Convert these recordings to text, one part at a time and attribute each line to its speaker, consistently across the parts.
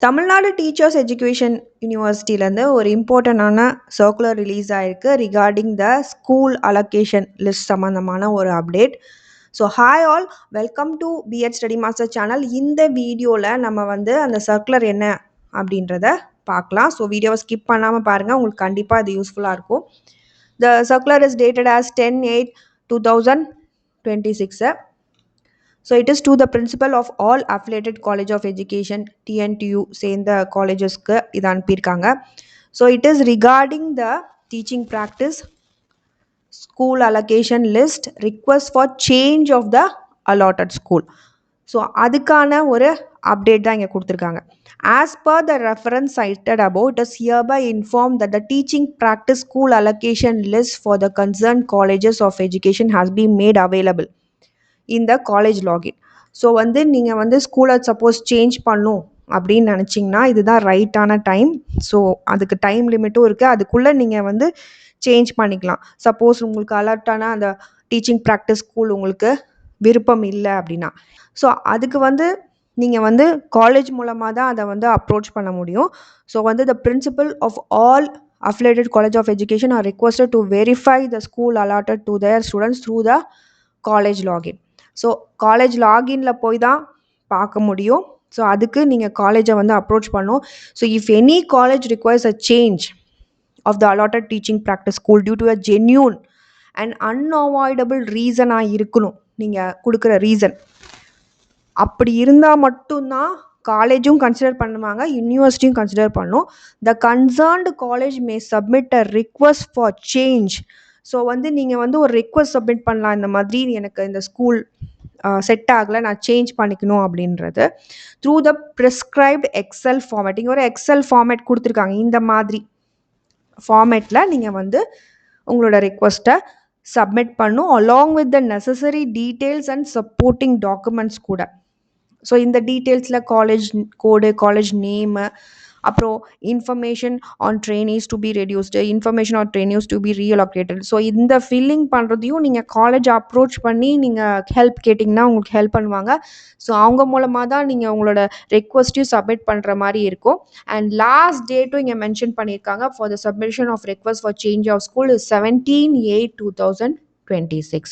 Speaker 1: Tamil Nadu teachers education யூனிவர்சிட்டியிலேருந்து ஒரு இம்பார்ட்டண்டான சர்க்குலர் ரிலீஸ் ஆயிருக்கு regarding the school allocation list சம்மந்தமான ஒரு update. So hi all, welcome to BEd study master channel. இந்த வீடியோவில் நம்ம வந்து அந்த சர்க்குலர் என்ன அப்படின்றத பார்க்கலாம். ஸோ வீடியோவை ஸ்கிப் பண்ணாமல் பாருங்கள், உங்களுக்கு கண்டிப்பாக இது யூஸ்ஃபுல்லாக இருக்கும். The circular is dated as 10/8/2026. So it is to the principal of all affiliated college of education TNTU சேர்ந்த collegesக்கு இது அனுப்பியிருக்காங்க. So it is regarding the teaching practice school allocation list request for change of the allotted school. So அதுக்கான ஒரு update தான் இங்கே கொடுத்துருக்காங்க. As per the reference cited above, it is hereby informed that the teaching practice school allocation list for the concerned colleges of education has been made available இந்த college login. So வந்து நீங்கள் வந்து ஸ்கூலை suppose change பண்ணும் அப்படின்னு நினச்சிங்கன்னா இதுதான் ரைட்டான time. So அதுக்கு டைம் லிமிட்டும் இருக்குது, அதுக்குள்ளே நீங்கள் வந்து சேஞ்ச் பண்ணிக்கலாம். சப்போஸ் உங்களுக்கு அலர்ட்டான அந்த டீச்சிங் ப்ராக்டிஸ் ஸ்கூல் உங்களுக்கு விருப்பம் இல்லை அப்படின்னா, ஸோ அதுக்கு வந்து நீங்கள் வந்து காலேஜ் மூலமாக தான் அதை வந்து அப்ரோச் பண்ண முடியும். ஸோ வந்து the principal of all affiliated college of education are requested to verify the school allotted to their students through the college login. So college லாகின்ல போய் தான் பார்க்க முடியும். ஸோ அதுக்கு நீங்கள் காலேஜை வந்து அப்ரோச் பண்ணணும். So if any college requires a change of the allotted teaching practice school due to a genuine and unavoidable ரீசனாக இருக்கணும். நீங்கள் கொடுக்குற ரீசன் அப்படி இருந்தால் மட்டும்தான் காலேஜும் கன்சிடர் பண்ணுவாங்க, யூனிவர்சிட்டியும் கன்சிடர் பண்ணும். The concerned college may submit a request for change. So வந்து நீங்கள் வந்து ஒரு ரிக்வஸ்ட் சப்மிட் பண்ணலாம், இந்த மாதிரி எனக்கு இந்த ஸ்கூல் செட் ஆகலை, நான் சேஞ்ச் பண்ணிக்கணும் அப்படின்றது. Through the prescribed excel format. இங்கே ஒரு எக்ஸல் ஃபார்மேட் கொடுத்துருக்காங்க. இந்த மாதிரி ஃபார்மேட்டில் நீங்கள் வந்து உங்களோட ரிக்வஸ்ட்டை சப்மிட் பண்ணும் along with the necessary details and supporting documents கூட. ஸோ இந்த டீட்டெயில்ஸில் காலேஜ் கோடு, காலேஜ் நேமு, அப்புறம் information on trainees to be reduced, information on trainees to be reallocated. So இந்த ஃபில்லிங் பண்ணுறதையும் நீங்கள் காலேஜ் அப்ரோச் பண்ணி நீங்கள் ஹெல்ப் கேட்டிங்கன்னா உங்களுக்கு ஹெல்ப் பண்ணுவாங்க. ஸோ அவங்க மூலமாக தான் நீங்கள் உங்களோட ரெக்வஸ்ட்டையும் சப்மிட் பண்ணுற மாதிரி இருக்கும். அண்ட் லாஸ்ட் டேட்டும் இங்கே மென்ஷன் பண்ணியிருக்காங்க. For the submission of request for change of school is 17/8/2026.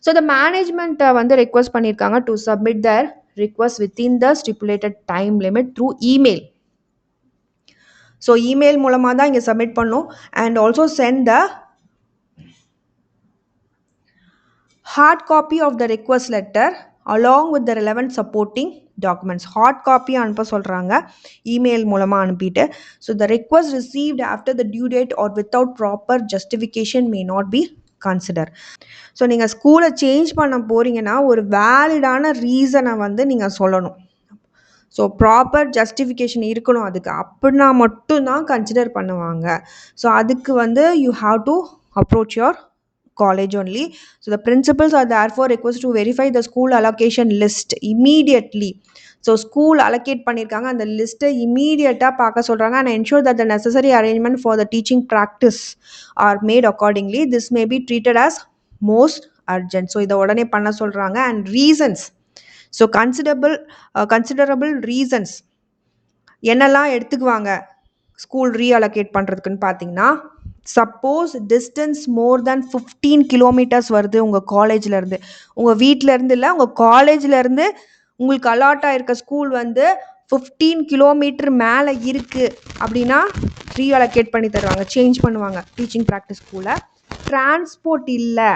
Speaker 1: So the மேனேஜ்மெண்ட்டை வந்து ரெக்வஸ்ட் பண்ணியிருக்காங்க to submit their request within the stipulated time limit through email. So email மூலமாக தான் இங்கே சப்மிட் பண்ணும். and also send the hard copy of the request letter along with the relevant supporting documents. hard copy அனுப்ப சொல்கிறாங்க, email மூலமாக அனுப்பிட்டு. so the request received after the due date or without proper justification may not be consider. So நீங்கள் ஸ்கூலை change பண்ண போகிறீங்கன்னா ஒரு வேலிடான ரீசனை வந்து நீங்கள் சொல்லணும். ஸோ ப்ராப்பர் ஜஸ்டிஃபிகேஷன் இருக்கணும் அதுக்கு, அப்படின்னா மட்டும்தான் கன்சிடர் பண்ணுவாங்க. ஸோ அதுக்கு வந்து you have to approach your college only. So the principals are therefore requested to verify the school allocation list immediately. So school allocate பண்ணியிருக்காங்க, அந்த லிஸ்ட்டை இமீடியட்டாக பார்க்க சொல்கிறாங்க. and ensure that the necessary arrangement for the teaching practice are made accordingly. This may be treated as most urgent. So இதை உடனே பண்ண சொல்கிறாங்க. and reasons, so considerable reasons என்னெல்லாம் எடுத்துக்குவாங்க ஸ்கூல் ரீஅலோகேட் பண்ணுறதுக்குன்னு பார்த்தீங்கன்னா, சப்போஸ் டிஸ்டன்ஸ் மோர் தேன் 15 கிலோமீட்டர்ஸ் வருது உங்கள் காலேஜ்லேருந்து, உங்கள் வீட்டிலேருந்து இல்லை, உங்கள் காலேஜ்லேருந்து உங்களுக்கு அலாட் ஆகிருக்க ஸ்கூல் வந்து 15 கிலோமீட்டர் மேலே இருக்குது அப்படின்னா ரீஅலோகேட் பண்ணி தருவாங்க, சேஞ்ச் பண்ணுவாங்க டீச்சிங் ப்ராக்டிஸ் ஸ்கூலை. டிரான்ஸ்போர்ட் இல்லை,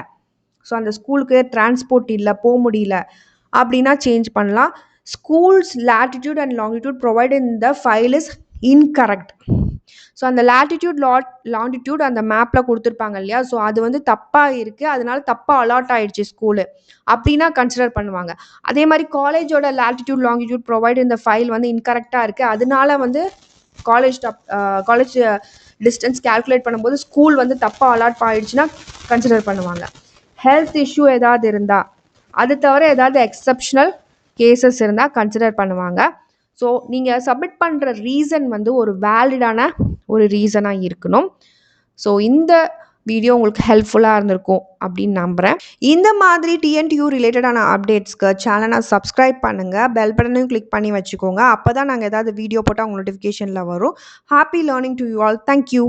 Speaker 1: ஸோ அந்த ஸ்கூலுக்கு டிரான்ஸ்போர்ட் இல்லை, போக முடியல அப்படின்னா சேஞ்ச் பண்ணலாம். Schools latitude and longitude provided in the file is incorrect. So அந்த latitude longitude அந்த மேப்பில் கொடுத்துருப்பாங்க இல்லையா, ஸோ அது வந்து தப்பாக இருக்குது, அதனால தப்பாக அலாட் ஆகிடுச்சு ஸ்கூலு அப்படின்னா கன்சிடர் பண்ணுவாங்க. அதே மாதிரி காலேஜோட latitude longitude ப்ரொவைட் இந்த ஃபைல் வந்து இன்கரெக்டாக இருக்குது, அதனால வந்து காலேஜ் டிஸ்டன்ஸ் கேல்குலேட் பண்ணும்போது ஸ்கூல் வந்து தப்பாக அலாட் ஆகிடுச்சுன்னா கன்சிடர் பண்ணுவாங்க. ஹெல்த் இஷ்யூ ஏதாவது இருந்தால், அது தவிர ஏதாவது எக்ஸப்ஷனல் கேசஸ் இருந்தால் கன்சிடர் பண்ணுவாங்க. ஸோ நீங்கள் சப்மிட் பண்ணுற ரீசன் வந்து ஒரு வேலிடான ஒரு ரீசனாக இருக்கணும். ஸோ இந்த வீடியோ உங்களுக்கு ஹெல்ப்ஃபுல்லாக இருந்திருக்கும் அப்படின்னு நம்புகிறேன். இந்த மாதிரி டிஎன்டியூ ரிலேட்டடான அப்டேட்ஸ்க்கு சேனலை சப்ஸ்கிரைப் பண்ணுங்கள். பெல் பட்டனையும் கிளிக் பண்ணி வச்சுக்கோங்க. அப்போ தான் நாங்கள் ஏதாவது வீடியோ போட்டால் உங்கள் நோட்டிஃபிகேஷனில் வரும். Happy learning to you all. Thank you.